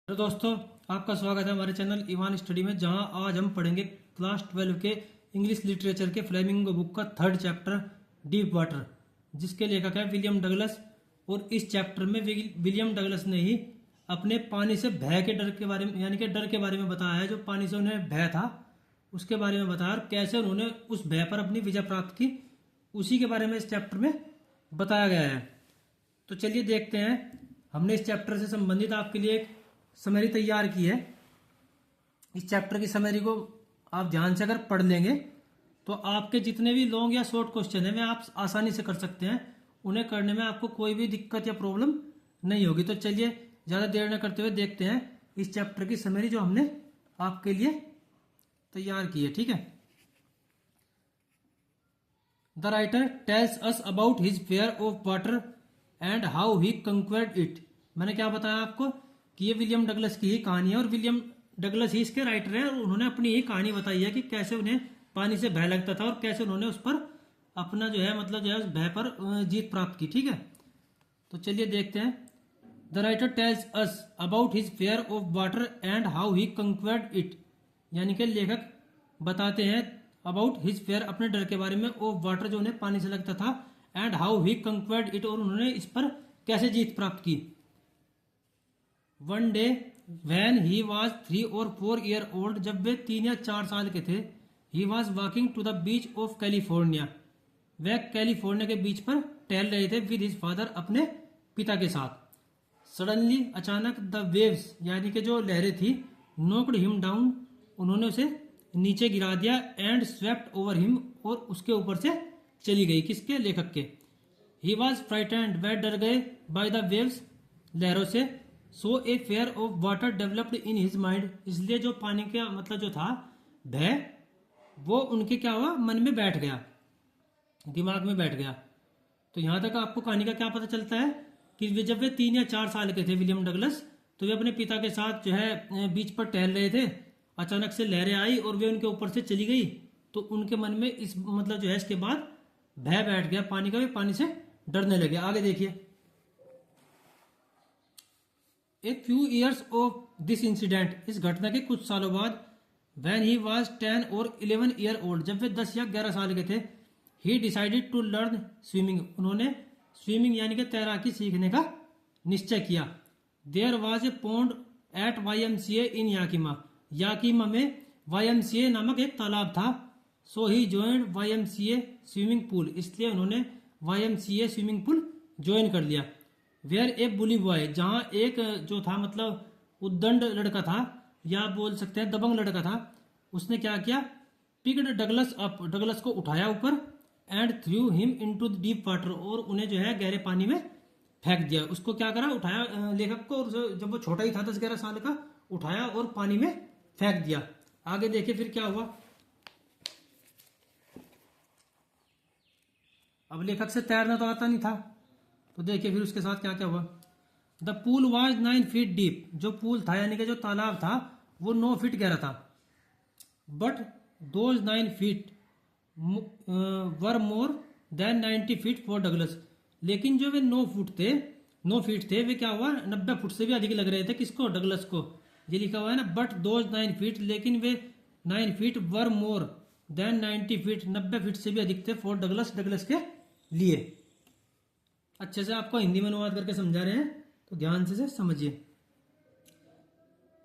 तो दोस्तों, आपका स्वागत है हमारे चैनल इवान स्टडी में, जहां आज हम पढ़ेंगे क्लास 12 के इंग्लिश लिटरेचर के फ्लेमिंगो बुक का 3rd चैप्टर डीप वाटर, जिसके लेखक है विलियम डगलस। और इस चैप्टर में विलियम डगलस ने ही अपने पानी से भय के डर के बारे में, यानी कि डर के बारे में बताया है। जो पानी से उन्हें भय था उसके बारे में बताया, और कैसे उन्होंने उस भय पर अपनी विजय प्राप्त की, उसी के बारे में इस चैप्टर में बताया गया है। तो चलिए देखते हैं। हमने इस चैप्टर से संबंधित आपके लिए एक समरी तैयार की है। इस चैप्टर की समरी को आप ध्यान से अगर पढ़ लेंगे तो आपके जितने भी लॉन्ग या शॉर्ट क्वेश्चन है वे आप आसानी से कर सकते हैं। उन्हें करने में आपको कोई भी दिक्कत या प्रॉब्लम नहीं होगी। तो चलिए ज़्यादा देर न करते हुए देखते हैं इस चैप्टर की समरी जो हमने आपके लिए तैयार की है। ठीक है। The writer tells us about his fear of water and how he conquered it. मैंने क्या बताया आपको कि ये विलियम डगलस की ही कहानी है, और विलियम डगलस ही इसके राइटर हैं, और उन्होंने अपनी ही कहानी बताई है कि कैसे उन्हें पानी से भय लगता था और कैसे उन्होंने उस पर अपना जो है उस भय पर जीत प्राप्त की। ठीक है। तो चलिए देखते हैं। The writer tells us about his fear of water and how he conquered it, यानी कि लेखक बताते हैं अबाउट हिज फेयर, अपने डर के बारे में, ऑफ वाटर, जो उन्हें पानी से लगता था, and how he conquered it, और उन्होंने इस पर कैसे जीत प्राप्त की। One day when he was 3 or 4 year old, जब वे 3 या 4 साल के थे, he was walking to the beach of California, वह कैलिफोर्निया के बीच पर टहल रहे थे, विद हिज फादर, अपने पिता के साथ। सडनली, अचानक, द वेव्स, यानी कि जो लहरें थी, नोक्ड हिम डाउन, उन्होंने उसे नीचे गिरा दिया, एंड स्वेप्ट ओवर हिम, और उसके ऊपर से चली गई। किसके? लेखक के। ही वॉज फ्राइटेंड, वह डर गए, बाय द वेव्स, लहरों से। So a fear of water developed in his mind, इसलिए जो पानी का जो था भय, वो उनके क्या हुआ, मन में बैठ गया, दिमाग में बैठ गया। तो यहां तक आपको कहानी का क्या पता चलता है कि जब वे 3 या 4 साल के थे, विलियम डगलस, तो वे अपने पिता के साथ जो है बीच पर टहल रहे थे। अचानक से लहरें आई और वे उनके ऊपर से चली गई, तो उनके मन में इस इसके बाद भय बैठ गया पानी का, वे पानी से डरने लगे। आगे देखिए। A few years of this incident, इस घटना के कुछ सालों बाद, when he was 10 or 11 year old, जब वे 10 या 11 साल के थे, he decided to learn swimming, उन्होंने स्विमिंग यानी कि तैराकी सीखने का निश्चय किया। There was a pond at YMCA in Yakima, Yakima में YMCA नामक एक तालाब था। So he joined YMCA swimming pool, इसलिए उन्होंने YMCA स्विमिंग पूल ज्वाइन कर लिया। वेयर ए बुली बॉय, जहां एक जो था उद्दंड लड़का था, या बोल सकते हैं दबंग लड़का था, उसने क्या किया, पिक्ड डगलस अप, डगलस को उठाया ऊपर, and through him into the deep water, और उन्हें जो है गहरे पानी में फेंक दिया। उसको क्या करा, उठाया लेखक को, और जब वो छोटा ही था 10-11 साल का, उठाया और पानी में फेंक दिया। आगे देखिए फिर क्या हुआ। अब लेखक से तैरना तो आता नहीं था, तो देखिए फिर उसके साथ क्या क्या हुआ। The pool was 9 feet deep, जो पूल था यानी कि जो तालाब था वो 9 फीट गहरा था। But those 9 feet were more than 90 feet for Douglas, लेकिन जो वे 9 फीट थे, वे क्या हुआ, 90 फुट से भी अधिक लग रहे थे। किसको? डगलस को। ये लिखा हुआ है ना, बट दोज 9 feet, लेकिन वे 9 feet वर मोर देन 90 feet, 90 फीट से भी अधिक थे, फॉर डगलस, डगलस के लिए। अच्छे से आपको हिंदी में अनुवाद करके समझा रहे हैं, तो ध्यान से समझिए।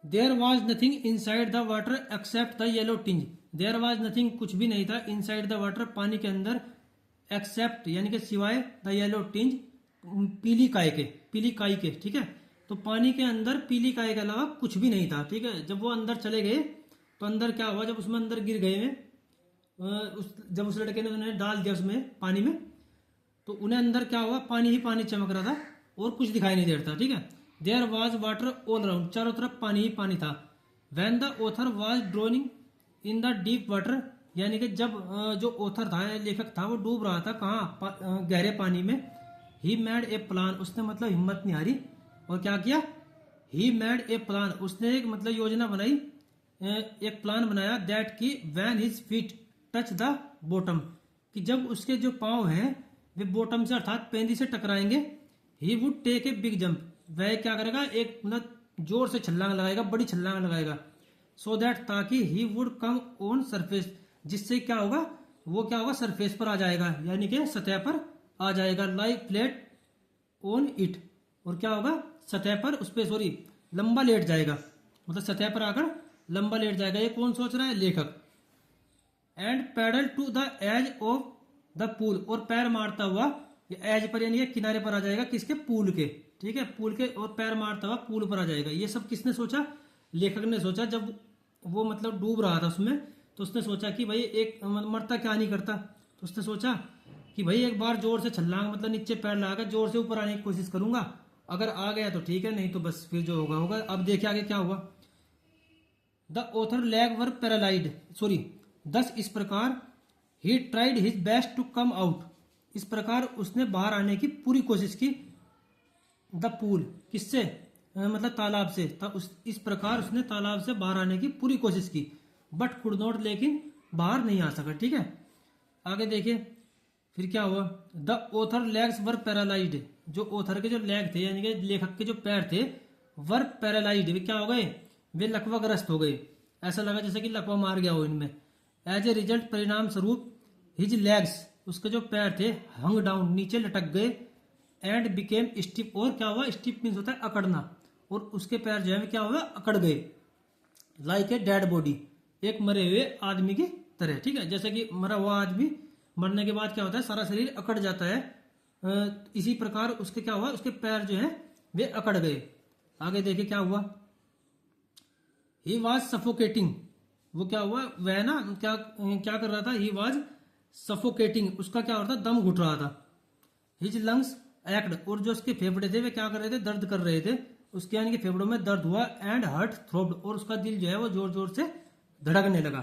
There was nothing inside the water except the yellow tinge, there was nothing, कुछ भी नहीं था, इन साइड द वाटर, पानी के अंदर, एक्सेप्ट यानी कि सिवाय, द येलो टिंज, पीली काई के। ठीक है। तो पानी के अंदर पीली काई के अलावा कुछ भी नहीं था। ठीक है। जब वो अंदर चले गए तो अंदर क्या हुआ, जब उसमें अंदर गिर गए जब उस लड़के ने उन्हें डाल दिया उसमें पानी में, तो उन्हें अंदर क्या हुआ, पानी ही पानी चमक रहा था और कुछ दिखाई नहीं दे रहा था। ठीक है। There was water all around, चारों तरफ पानी ही पानी था। When the author was drowning in the deep water, यानी कि जब जो ऑथर था, लेखक था, वो डूब रहा था कहाँ, गहरे पानी में। ही मेड ए प्लान, उसने हिम्मत नहीं हारी, और क्या किया, ही मेड ए प्लान, उसने एक योजना बनाई, एक प्लान बनाया, दैट की when his feet touch the bottom, कि जब उसके जो पाँव हैं वे बॉटम से अर्थात पेंदी से टकराएंगे, he would take a big jump, वह क्या करेगा, एक जोर से छलांग लगाएगा, बड़ी छलांग लगाएगा। सो दैट ताकि ही वुड कम ऑन सरफेस, जिससे क्या होगा, वो क्या होगा, सरफेस पर आ जाएगा, यानी कि सतह पर आ जाएगा। लाइक फ्लैट ऑन इट, और क्या होगा, सतह पर उस पर सॉरी लंबा लेट जाएगा, मतलब सतह पर आकर लंबा लेट जाएगा। ये कौन सोच रहा है, लेखक। And paddle to the edge of the pool, और पैर मारता हुआ एज पर यानी किनारे पर आ जाएगा, किसके, पूल के, ठीक है, पूल के, और पैर मारता हुआ पूल पर आ जाएगा। ये सब किसने सोचा, लेखक ने सोचा। जब वो मतलब डूब रहा था उसमें, तो उसने सोचा कि भाई एक मरता क्या नहीं करता, तो उसने सोचा कि भाई एक बार जोर से छलांग मतलब नीचे पैर लगाकर जोर से ऊपर आने की कोशिश करूंगा, अगर आ गया तो ठीक है, नहीं तो बस फिर जो होगा होगा। अब देखिए आगे क्या हुआ। The author leg were paralysed, sorry thus, इस प्रकार he tried his best to come out, इस प्रकार उसने बाहर आने की पूरी कोशिश की। द पूल, किससे, मतलब तालाब से था, इस प्रकार उसने तालाब से बाहर आने की पूरी कोशिश की। बट कुड नॉट, लेकिन बाहर नहीं आ सका, ठीक है। आगे देखिए फिर क्या हुआ। The author legs were paralysed, जो ऑथर के जो लेग थे यानी कि लेखक के जो पैर थे, वर पैरालाइज्ड, वे क्या हो गए, वे लकवाग्रस्त हो गए, ऐसा लगा जैसे कि लकवा मार गया हो इनमें। एज ए रिजल्ट, परिणाम स्वरूप, हिज लेग्स, उसके जो पैर थे, हंग डाउन, नीचे लटक गए। एंड बिकेम स्टिफ, और क्या हुआ, स्टिफ मीन्स होता है अकड़ना, और उसके पैर जो है क्या हुआ, अकड़ गए। लाइक ए डेड बॉडी, एक मरे हुए आदमी की तरह, ठीक है, जैसे कि मरा हुआ आदमी मरने के बाद क्या होता है, सारा शरीर अकड़ जाता है, इसी प्रकार उसके क्या हुआ, उसके पैर जो है वे अकड़ गए। आगे देखिए क्या हुआ। ही वॉज सफोकेटिंग, वो क्या हुआ, वह ना क्या क्या कर रहा था, ही वॉज सफोकेटिंग, उसका क्या हो रहा था, दम घुट रहा था। हिज लंग्स एक्ट, और जो उसके फेफड़े थे वे क्या कर रहे थे, दर्द कर रहे थे, उसके यानी कि फेफड़ों में दर्द हुआ। एंड हार्ट थ्रोब्ड, और उसका दिल जो है वो जोर जोर से धड़कने लगा।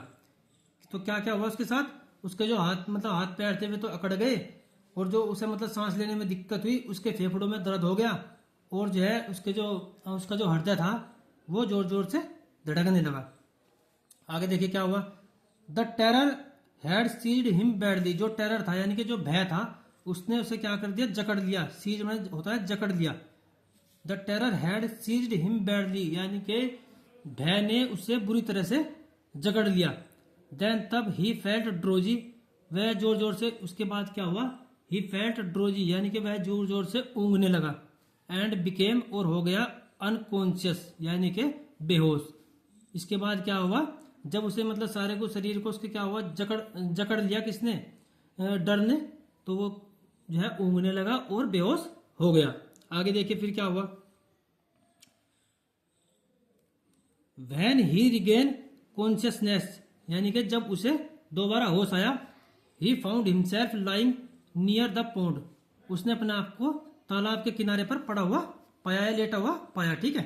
तो क्या क्या हुआ उसके साथ, उसके जो हाथ मतलब हाथ पैर थे वे तो अकड़ गए, और जो उसे मतलब सांस लेने में दिक्कत हुई, उसके फेफड़ों में दर्द हो गया, और जो है उसका जो हृदय था वो जोर जोर से धड़कने लगा। आगे देखिए क्या हुआ। The terror had seized him badly, जो टेरर था यानी कि जो भय था, उसने उसे क्या कर दिया, जकड़ लिया। सीज में होता है जकड़ लिया। The terror had seized him badly, यानी कि भय ने उसे बुरी तरह से जकड़ लिया। देन तब ही फेल्ट ड्रोजी, वह जोर जोर से, उसके बाद क्या हुआ, ही फेल्ट ड्रोजी, यानी कि वह जोर जोर से ऊँगने लगा। एंड बिकेम, और हो गया अनकॉन्शियस, यानी कि बेहोश। इसके बाद क्या हुआ, जब उसे मतलब सारे को शरीर को उसके क्या हुआ, जकड़ लिया किसने, डर ने, तो वो जो है ऊँगने लगा और बेहोश हो गया। आगे देखिए फिर क्या हुआ। व्हेन ही रिगेन कॉन्शियसनेस, यानी कि जब उसे दोबारा होश आया, ही found himself lying near the pond, उसने अपने आप को तालाब के किनारे पर पड़ा हुआ पाया, लेटा हुआ पाया, ठीक है।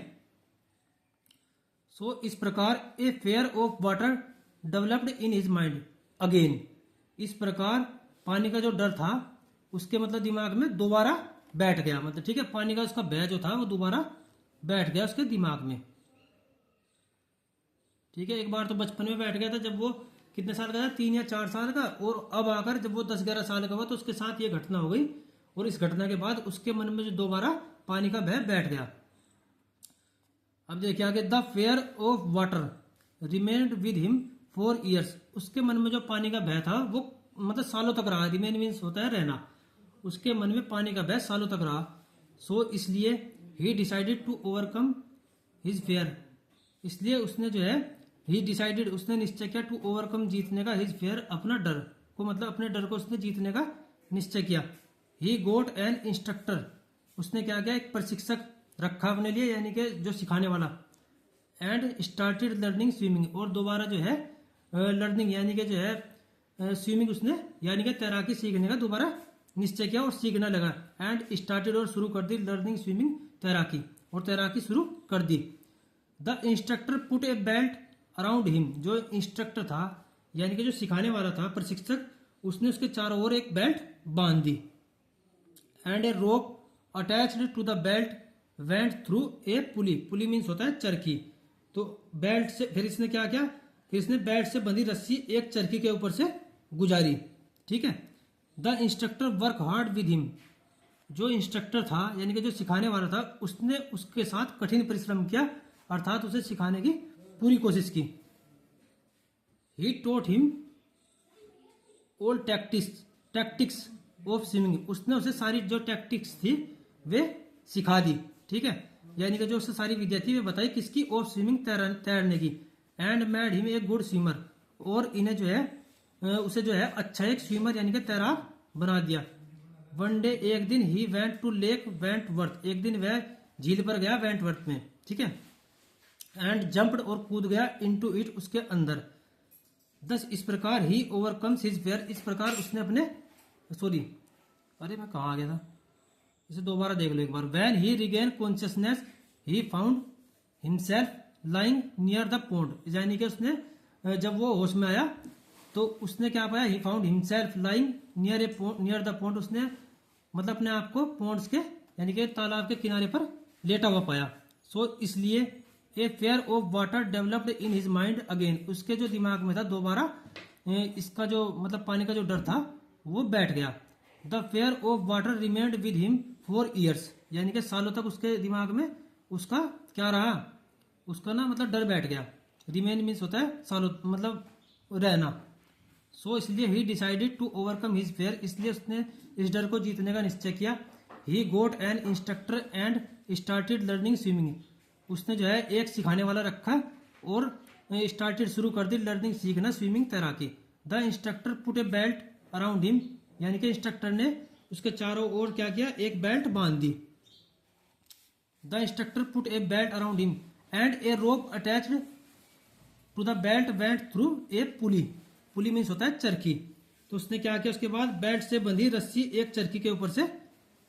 सो इस प्रकार ए fear of water developed in his mind again, इस प्रकार पानी का जो डर था उसके मतलब दिमाग में दोबारा बैठ गया, मतलब ठीक है, पानी का उसका भय जो था वो दोबारा बैठ गया उसके दिमाग में, ठीक है। एक बार तो बचपन में बैठ गया था, जब वो कितने साल का था, 3 या 4 साल का, और अब आकर जब वो 10-11 साल का हुआ तो उसके साथ ये घटना हो गई, और इस घटना के बाद उसके मन में जो दोबारा पानी का भय बैठ गया। अब देखिए आगे। The fair of water remained with him for years, उसके मन में जो पानी का भय था वो मतलब सालों तक रहा। रिमेन मीन्स होता है रहना, उसके मन में पानी का भय सालों तक रहा। सो इसलिए he decided to overcome his fear, इसलिए उसने जो है ही डिसाइडेड, उसने निश्चय किया, टू ओवरकम, जीतने का, हिज फेयर, अपना डर को, मतलब अपने डर को उसने जीतने का निश्चय किया। ही गोट एन इंस्ट्रक्टर, उसने क्या किया, एक प्रशिक्षक रखा अपने लिए, यानी कि जो सिखाने वाला। एंड स्टार्टेड लर्निंग स्विमिंग, और दोबारा जो है लर्निंग यानी कि जो है स्विमिंग, उसने यानी कि तैराकी सीखने का दोबारा निश्चय किया और सीखने लगा। एंड स्टार्टेड, और शुरू कर दी, लर्निंग स्विमिंग, तैराकी, और तैराकी शुरू कर दी। The instructor put a belt around him, जो इंस्ट्रक्टर था यानी कि जो सिखाने वाला था प्रशिक्षक, उसने उसके चारों ओर एक बेल्ट बांध दी। And a rope attached to the belt went through a pulley, pulley means होता है चरखी, तो बेल्ट से फिर इसने क्या किया, फिर इसने बेल्ट से बंधी रस्सी एक चरखी के ऊपर से गुजारी, ठीक है। The instructor work hard with him, जो इंस्ट्रक्टर था यानी कि जो सिखाने वाला था, उसने उसके साथ कठिन परिश्रम किया अर्थात उसे सिखाने की पूरी कोशिश की। He taught him all tactics of swimming, उसने उसे सारी जो टैक्टिक्स थी वे सिखा दी, ठीक है। यानी कि जो उससे सारी विद्या थी वे बताई किसकी, ऑफ स्विमिंग तैरने की। And made him a good swimmer, और इन्हें जो है उसे जो है अच्छा एक स्विमर यानी कि तैराक बना दिया। वन डे, एक दिन, he went to Lake Wentworth, एक दिन वह झील पर गया वेंटवर्थ में, ठीक है। एंड जंप्ड, और कूद गया इनटू इट, उसके अंदर। दस, इस प्रकार ही ओवरकम्स हिज फेयर, इस प्रकार उसने अपने अरे मैं कहाँ आ गया था, इसे दोबारा देख लो एक बार। When he regain consciousness he found himself lying near the pond, यानी कि उसने जब वो होश में आया तो उसने क्या पाया, ही found himself lying near the pond, उसने मतलब अपने आप को पोंड्स के यानी कि तालाब के किनारे पर लेटा हुआ पाया। सो इसलिए ए fear of water developed in his mind again, उसके जो दिमाग में था दोबारा इसका जो मतलब पानी का जो डर था वो बैठ गया। The fair of water remained with him for years, यानी कि सालों तक उसके दिमाग में उसका क्या रहा, उसका ना मतलब डर बैठ गया। रिमेन मीन्स होता है सालों मतलब रहना। सो इसलिए he decided to overcome his fear, इसलिए उसने इस डर को जीतने का निश्चय किया। He got an instructor and started learning swimming, उसने जो है एक सिखाने वाला रखा और स्टार्टेड शुरू कर दी लर्निंग सीखना स्विमिंग तैराकी। The instructor put a belt around him, यानी कि इंस्ट्रक्टर ने उसके चारों ओर क्या किया, एक बेल्ट बांध दी। The instructor put a belt around him and a rope attached to the belt went through a pulley, pulley means होता है चरखी। तो उसने क्या किया, उसके बाद बेल्ट से बंधी रस्सी एक चरखी के ऊपर से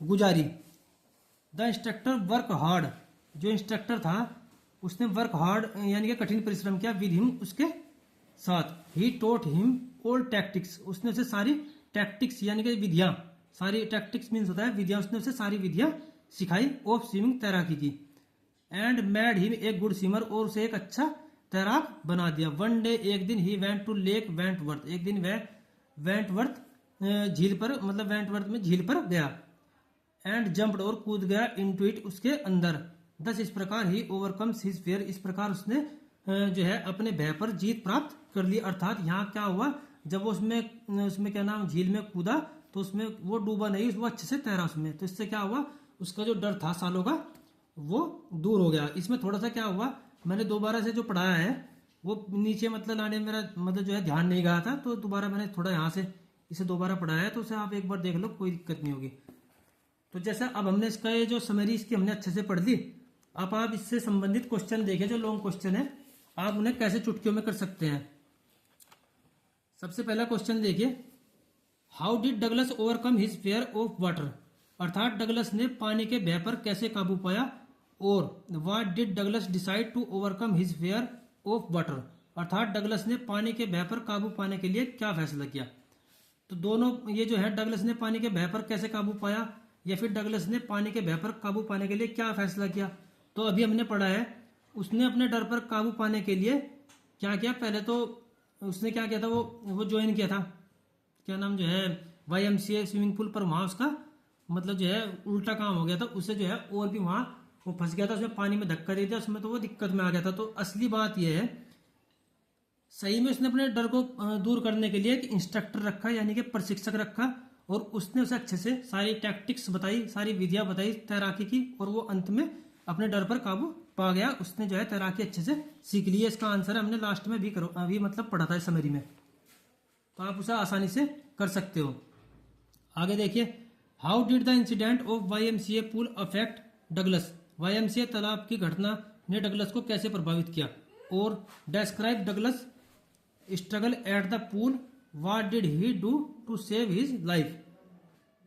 गुजारी। द इंस्ट्रक्टर वर्क हार्ड, जो इंस्ट्रक्टर था उसने वर्क हार्ड यानी कि कठिन परिश्रम किया विद हिम, उसके साथ। ही टोट हिम ऑल टैक्टिक्स, उसने उसे सारी टैक्टिक्स यानी कि विधियां, सारी टैक्टिक्स मीन्स होता है विधियां, उसने उसे सारी विधियां सिखाई ऑफ स्विमिंग तैराकी की। एंड मेड हिम एक गुड स्विमर, और उसे एक अच्छा तैराक बना दिया। वन डे, एक दिन, he went to Lake Wentworth, एक दिन वह वेंटवर्थ झील पर मतलब वेंटवर्थ में झील पर गया। एंड जंप्ड, और कूद गया इनटू इट, उसके अंदर। दस, इस प्रकार ही ओवरकम्स हिज फेयर, इस प्रकार उसने जो है अपने भय पर जीत प्राप्त कर ली। अर्थात यहाँ क्या हुआ, जब वो उसमें क्या नाम झील में कूदा तो उसमें वो डूबा नहीं, वो अच्छे से तैरा उसमें, तो इससे क्या हुआ, उसका जो डर था सालों का वो दूर हो गया। इसमें थोड़ा सा क्या हुआ, मैंने दोबारा से जो पढ़ाया है वो नीचे मतलब लाने में मेरा मतलब जो है ध्यान नहीं गया था, तो दोबारा मैंने थोड़ा यहाँ से इसे दोबारा पढ़ाया है, तो उसे आप एक बार देख लो, कोई दिक्कत नहीं होगी। तो जैसा अब हमने इसका ये जो समरी इसकी हमने अच्छे से पढ़ ली, अब आप इससे संबंधित क्वेश्चन देखें जो लॉन्ग क्वेश्चन है, आप उन्हें कैसे चुटकियों में कर सकते हैं। सबसे पहला क्वेश्चन देखिए, how did Douglas overcome his fear of water, अर्थात डगलस ने पानी के भय पर कैसे काबू पाया। और what did Douglas decide to overcome his fear of water, अर्थात डगलस ने पानी के भय पर काबू पाने के लिए क्या फैसला किया। तो दोनों ये जो है डगलस ने पानी के भय पर कैसे काबू पाया या फिर डगलस ने पानी के भय पर काबू पाने के लिए क्या फैसला किया, तो अभी हमने पढ़ा है उसने अपने डर पर काबू पाने के लिए क्या किया। पहले तो उसने क्या किया था, वो ज्वाइन किया था, क्या नाम जो है YMCA स्विमिंग पूल पर, वहां उसका मतलब जो है उल्टा काम हो गया था, उससे जो है और भी वहां वो फंस गया था, उसमें पानी में धक्का दे दिया उसमें, तो वो दिक्कत में आ गया था। तो असली बात यह है, सही में उसने अपने डर को दूर करने के लिए एक इंस्ट्रक्टर रखा यानी कि प्रशिक्षक रखा, और उसने उसे अच्छे से सारी टैक्टिक्स बताई, सारी विधियां बताई तैराकी की, और वो अंत में अपने डर पर काबू पा गया, उसने जो है तैराकी अच्छे से सीख ली है। इसका आंसर हमने लास्ट में भी अभी मतलब पढ़ा था इस समरी में, तो आप उसे आसानी से कर सकते हो। आगे देखिए, how did the incident of YMCA pool affect Douglas, YMCA तालाब की घटना ने डगलस को कैसे प्रभावित किया। और describe Douglas struggle at the pool, what did he do to save his life,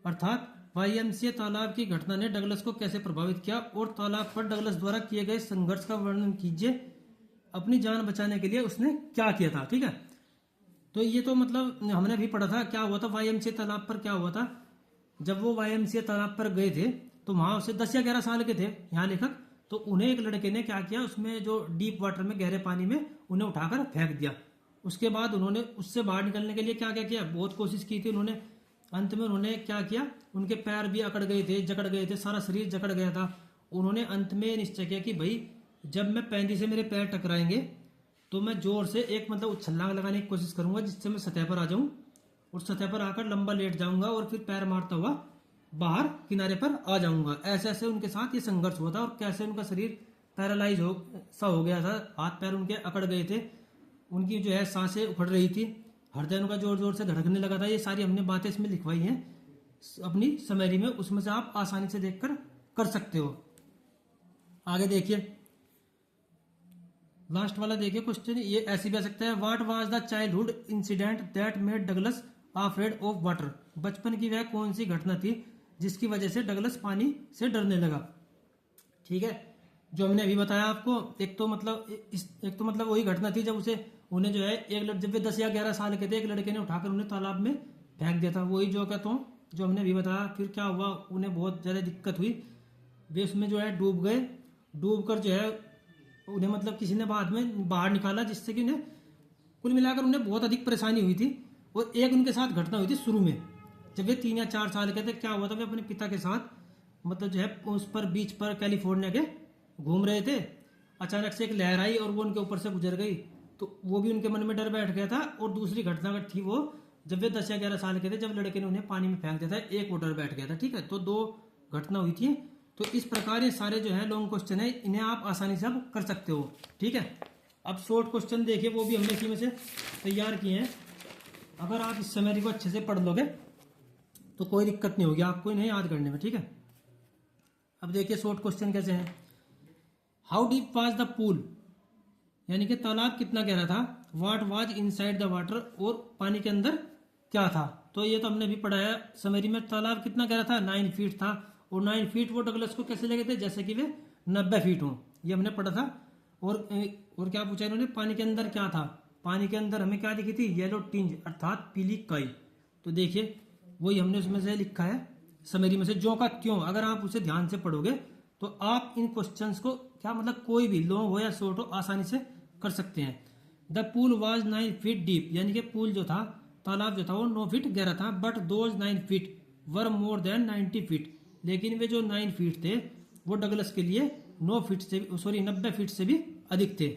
अर्थात YMCA तालाब की घटना ने डगलस को कैसे प्रभावित किया और तालाब पर डगलस द्वारा किए गए संघर्ष का वर्णन कीजिए, अपनी जान बचाने के लिए उसने क्या किया था। ठीक है, तो ये तो मतलब हमने भी पढ़ा था क्या हुआ था YMCA तालाब पर, क्या हुआ था जब वो YMCA तालाब पर गए थे तो वहां उसे 10 या 11 साल के थे यहाँ लेखक, तो उन्हें एक लड़के ने क्या किया, उसमें जो डीप वाटर में गहरे पानी में उन्हें उठाकर फेंक दिया। उसके बाद उन्होंने उससे बाहर निकलने के लिए क्या क्या किया, बहुत कोशिश की थी उन्होंने। अंत में उन्होंने क्या किया, उनके पैर भी अकड़ गए थे, जकड़ गए थे, सारा शरीर जकड़ गया था। उन्होंने अंत में निश्चय किया कि भाई जब मैं पैंदी से मेरे पैर टकराएंगे तो मैं जोर से एक मतलब छलांग लगाने की कोशिश करूंगा जिससे मैं सतह पर आ जाऊं और सतह पर आकर लंबा लेट जाऊंगा और फिर पैर मारता हुआ बाहर किनारे पर आ जाऊंगा। ऐसे ऐसे उनके साथ ये संघर्ष हुआ था और कैसे उनका शरीर पैरालाइज हो गया था, हाथ पैर उनके अकड़ गए थे, उनकी जो है सांसें उखड़ रही थी, हृदय उनका जोर जोर से धड़कने लगा था। ये सारी हमने बातें इसमें लिखवाई हैं अपनी समरी में, उसमें से आप आसानी से देखकर कर सकते हो। आगे देखिए, लास्ट वाला देखिए क्वेश्चन, ये ऐसे भी आ सकता है, what was the childhood incident that made Douglas afraid of water. बचपन की वह कौन सी घटना थी जिसकी वजह से डगलस पानी से डरने लगा। ठीक है, जो हमने अभी बताया आपको, एक तो मतलब वही घटना थी जब उन्हें जो है जब वे 10 या 11 साल के थे, एक लड़के ने उठाकर उन्हें तालाब में फेंक दिया था। वही जो कहता हूँ, जो हमने अभी बताया। फिर क्या हुआ, उन्हें बहुत ज़्यादा दिक्कत हुई, वे उसमें जो है डूब गए। डूब कर जो है उन्हें मतलब किसी ने बाद में बाहर निकाला, जिससे कि उन्हें कुल मिलाकर उन्हें बहुत अधिक परेशानी हुई थी। और एक उनके साथ घटना हुई थी शुरू में, जब वे 3 या 4 साल के थे। क्या हुआ था, वे अपने पिता के साथ मतलब जो है उस पर बीच पर कैलिफोर्निया के घूम रहे थे। अचानक से एक लहर आई और वो उनके ऊपर से गुजर गई, तो वो भी उनके मन में डर बैठ गया था। और दूसरी घटना थी वो जब वे 10 या 11 साल के थे, जब लड़के ने उन्हें पानी में फेंक दिया था, एक वो डर बैठ गया था। ठीक है, तो 2 घटना हुई थी। तो इस प्रकार ये सारे जो है लॉन्ग क्वेश्चन है, इन्हें आप आसानी से अब कर सकते हो। ठीक है, अब शॉर्ट क्वेश्चन देखिए, वो भी हमने इसी में से तैयार किए हैं। अगर आप इस समरी को अच्छे से पढ़ लोगे तो कोई दिक्कत नहीं होगी आपको इन्हें याद करने में। ठीक है, अब देखिए शॉर्ट क्वेश्चन कैसे हैं। How deep was the pool, यानी कि तालाब कितना गहरा था। What was inside the water, और पानी के अंदर क्या था। तो ये तो हमने भी पढ़ाया समरी में। तालाब कितना गहरा था, 9 फीट था। और 9 फीट वो डगलस को कैसे लगे थे, जैसे कि वे 90 फीट हों, ये हमने पढ़ा था। और क्या पूछा इन्होंने, पानी के अंदर क्या था। पानी के अंदर हमें क्या दिखी थी, येलो टिंज अर्थात पीली काई। तो देखिए वही हमने उसमें से लिखा है समरी में से, जो का क्यों। अगर आप उसे ध्यान से पढ़ोगे तो आप इन क्वेश्चंस को क्या मतलब कोई भी लॉन्ग हो या शॉर्ट हो आसानी से कर सकते हैं। The pool was 9 feet deep, यानी कि पूल जो था, तालाब जो था वो 9 फीट गहरा था। But those 9 feet were more than 90 feet, लेकिन वे जो 9 फीट थे वो डगलस के लिए 90 फीट से भी अधिक थे।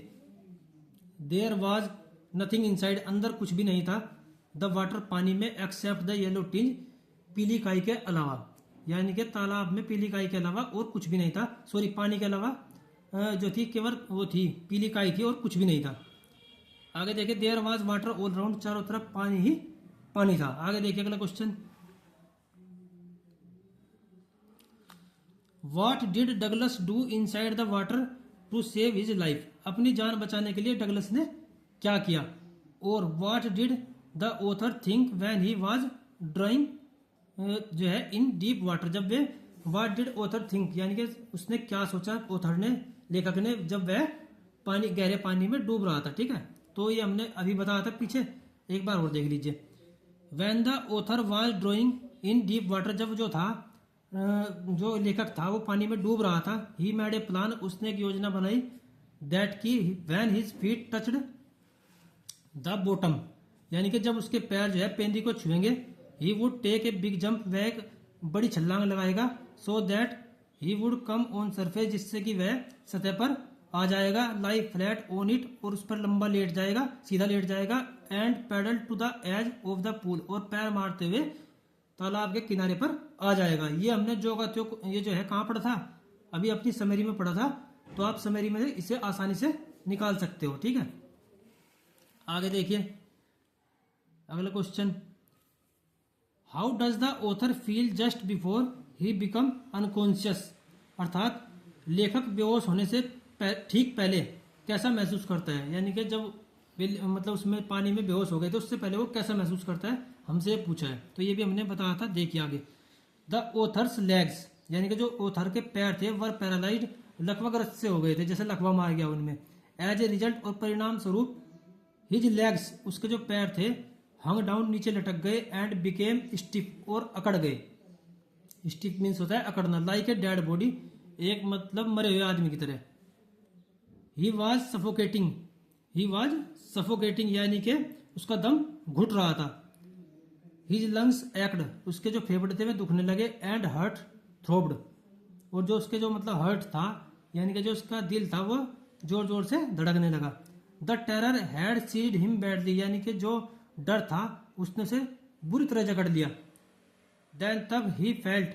देयर वाज नथिंग इनसाइड, अंदर कुछ भी नहीं था। द वाटर, पानी में, एक्सेप्ट द येलो टिंज, पीली काई के अलावा, यानी कि तालाब में पीली काई के अलावा और कुछ भी नहीं था। पानी के अलावा जो थी केवल वो थी पीली काई थी और कुछ भी नहीं था। आगे देखिए, there was water all round, चारों तरफ पानी ही पानी था। आगे देखिए अगला question, what did Douglas do inside the water to save his life, अपनी जान बचाने के लिए डगलस ने क्या किया। और what did the author think when he was drawing जो है इन डीप वाटर, जब way what did author think, यानी कि उसने क्या सोचा, ऑथर ने, लेखक ने, जब वह गहरे पानी में डूब रहा था। ठीक है, तो ये हमने अभी बताया था पीछे, एक बार और देख लीजिए। When the author was drawing in deep water, जब जो था जो लेखक था वो पानी में डूब रहा था। ही मेड ए प्लान, उसने एक योजना बनाई। दैट की when his feet touched the bottom, यानी कि जब उसके पैर जो है पेंदी को छुएंगे, he would take a big jump, वह एक बड़ी छलांग लगाएगा। So that he would come on surface, जिससे कि वह सतह पर आ जाएगा। लाई फ्लैट ऑन इट, और उस पर लंबा लेट जाएगा, सीधा लेट जाएगा। And paddle to the edge of the pool, और पैर मारते हुए तालाब के किनारे पर आ जाएगा। ये हमने ये जो है कहाँ पढ़ा था, अभी अपनी समरी में पढ़ा था। तो आप समरी में इसे आसानी से निकाल सकते हो। ठीक है, आगे देखिए अगला question, how does the author feel just before he become unconscious, अर्थात लेखक बेहोश होने से ठीक पहले कैसा महसूस करता है। यानी कि जब मतलब उसमें पानी में बेहोश हो गए तो उससे पहले वो कैसा महसूस करता है, हमसे ये पूछा है। तो ये भी हमने बताया था, देखिए आगे। द ऑथर्स लेग्स, यानी कि जो ऑथर के पैर थे वर पैरालाइज्ड, लकवाग्रस्त से हो गए थे, जैसे लकवा मार गया उनमें। एज ए रिजल्ट, और परिणाम स्वरूप, हिज लेग्स, उसके जो पैर थे, हंग डाउन, नीचे लटक गए। एंड बिकेम स्टिफ, और अकड़ गए। स्टिफ मीन्स होता है अकड़ना। लाइक ए डेड बॉडी, एक मतलब मरे हुए आदमी की तरह। ही वॉज सफोकेटिंग, यानी कि उसका दम घुट रहा था। हिज लंग्स एक्ड, उसके जो फेफड़े थे वे दुखने लगे। एंड हर्ट थ्रोब्ड, और जो उसके जो मतलब हर्ट था यानी कि जो उसका दिल था वो जोर जोर से धड़कने लगा। The terror had seized him badly, यानी कि जो डर था उसने उसे बुरी तरह जकड़ लिया। देन तब he felt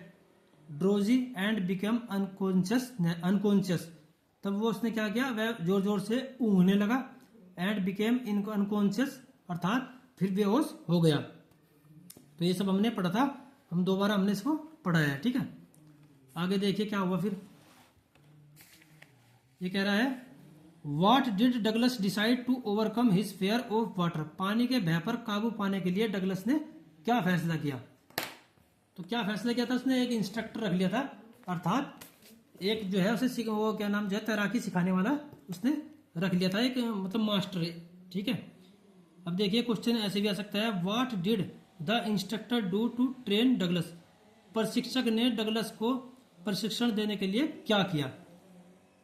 drowsy and become unconscious, तब वो उसने क्या किया, वह जोर जोर से ऊँघने लगा। एंड बिकेम अनकॉन्शियस, अर्थात फिर बेहोश हो गया। तो ये सब हमने पढ़ा था, हम दोबारा हमने इसको पढ़ाया है, ठीक है। आगे देखिए क्या हुआ फिर। ये कह रहा है what did Douglas decide to overcome his fear of water, पानी के भय पर काबू पाने के लिए डगलस ने क्या फैसला किया। तो क्या फैसला किया था उसने, एक इंस्ट्रक्टर रख लिया था, अर्थात एक जो है उसे वो क्या नाम जो है तैराकी सिखाने वाला उसने रख लिया था, एक मतलब मास्टर, ठीक है। अब देखिए क्वेश्चन ऐसे भी आ सकता है what did the instructor do to train Douglas, प्रशिक्षक ने डगलस को प्रशिक्षण देने के लिए क्या किया,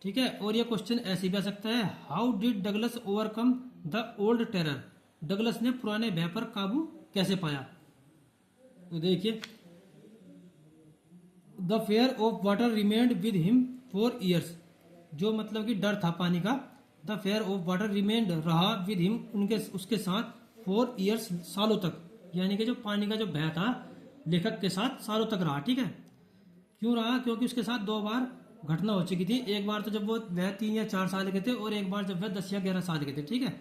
ठीक है। और ये क्वेश्चन ऐसे भी आ सकता है how did Douglas overcome the old terror, Douglas ने पुराने भय पर काबू कैसे पाया। तो देखिए the fair of water remained with him for years, जो मतलब कि डर था पानी का, the fair of water remained रहा विद हिम उनके उसके साथ फॉर ईयर्स, सालों तक, यानी कि जो पानी का जो भय था लेखक के साथ सालों तक रहा, ठीक है। क्यों रहा, क्योंकि उसके साथ 2 बार घटना हो चुकी थी। एक बार तो जब वह 3 या 4 साल के थे, और एक बार जब वह 10 या 11 साल के थे, ठीक है।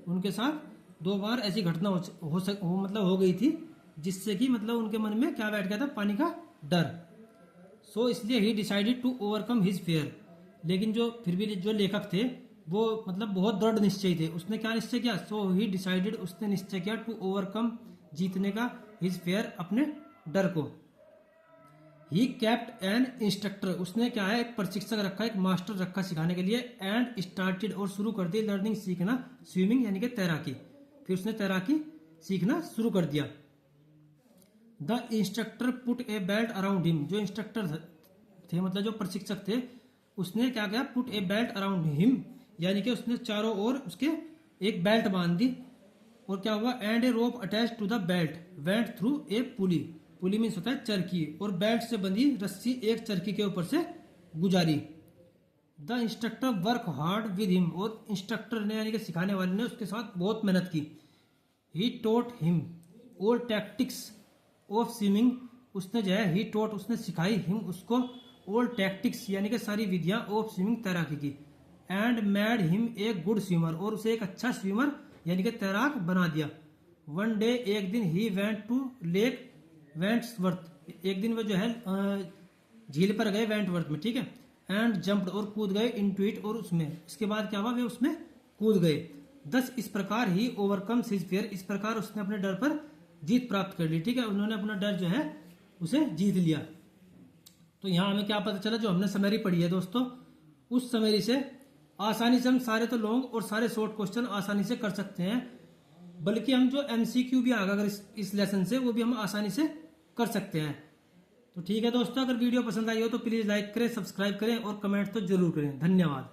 उनके साथ 2 बार ऐसी घटना हो गई थी, जिससे कि मतलब उनके मन में क्या बैठ गया था, पानी का डर। सो इसलिए he decided to overcome his fear, लेकिन जो फिर भी जो लेखक थे वो मतलब बहुत दृढ़ निश्चय थे। उसने क्या निश्चय किया, सो ही डिसाइडेड, उसने निश्चय किया टू ओवरकम, जीतने का, हिज फेयर, अपने डर को। ही कैप्ट एन इंस्ट्रक्टर, उसने क्या है एक प्रशिक्षक रखा, एक मास्टर रखा सिखाने के लिए। एंड स्टार्टेड, और शुरू कर दी, लर्निंग, सीखना, स्विमिंग यानी कि तैराकी, फिर उसने तैराकी सीखना शुरू कर दिया। The instructor put a belt around him, जो इंस्ट्रक्टर थे मतलब जो प्रशिक्षक थे, उसने क्या किया, put a belt around him, यानी कि उसने चारों ओर उसके एक बेल्ट बांध दी। और क्या हुआ, and a rope attach to the belt went through a pulley, pulley means होता है चरखी, और बेल्ट से बंधी रस्सी एक चरखी के ऊपर से गुजारी। The instructor work hard with him, और इंस्ट्रक्टर ने यानी कि सिखाने वाले ने उसके साथ बहुत मेहनत की। He taught him all tactics of swimming, उसने जो है ही टोट, उसने सिखाई हिम उसको, ऑल टैक्टिक्स यानी कि सारी विधियां, ऑफ स्विमिंग तैराकी की। And made him a good swimmer, और उसे एक अच्छा स्विमर यानी कि तैराक बना दिया। वन डे, एक दिन, ही वेंट टू लेक वेंट्सवर्थ, एक दिन वो जो है झील पर गए वेंटवर्थ में, ठीक है। एंड जंप्ड, और कूद गए, इनटू इट, और उसमें, इसके बाद क्या हुआ, वे उसमें कूद गए। 10 इस प्रकार ही ओवरकम्स हिज फियर, इस प्रकार उसने अपने डर पर जीत प्राप्त कर ली, ठीक है। उन्होंने अपना डर जो है उसे जीत लिया। तो यहाँ हमें क्या पता चला, जो हमने समरी पढ़ी है दोस्तों, उस समरी से आसानी से हम सारे तो लॉन्ग और सारे शॉर्ट क्वेश्चन आसानी से कर सकते हैं, बल्कि हम जो MCQ भी आएगा अगर इस लेसन से, वो भी हम आसानी से कर सकते हैं। तो ठीक है दोस्तों, अगर वीडियो पसंद आई हो तो प्लीज़ लाइक करें, सब्सक्राइब करें और कमेंट तो जरूर करें। धन्यवाद।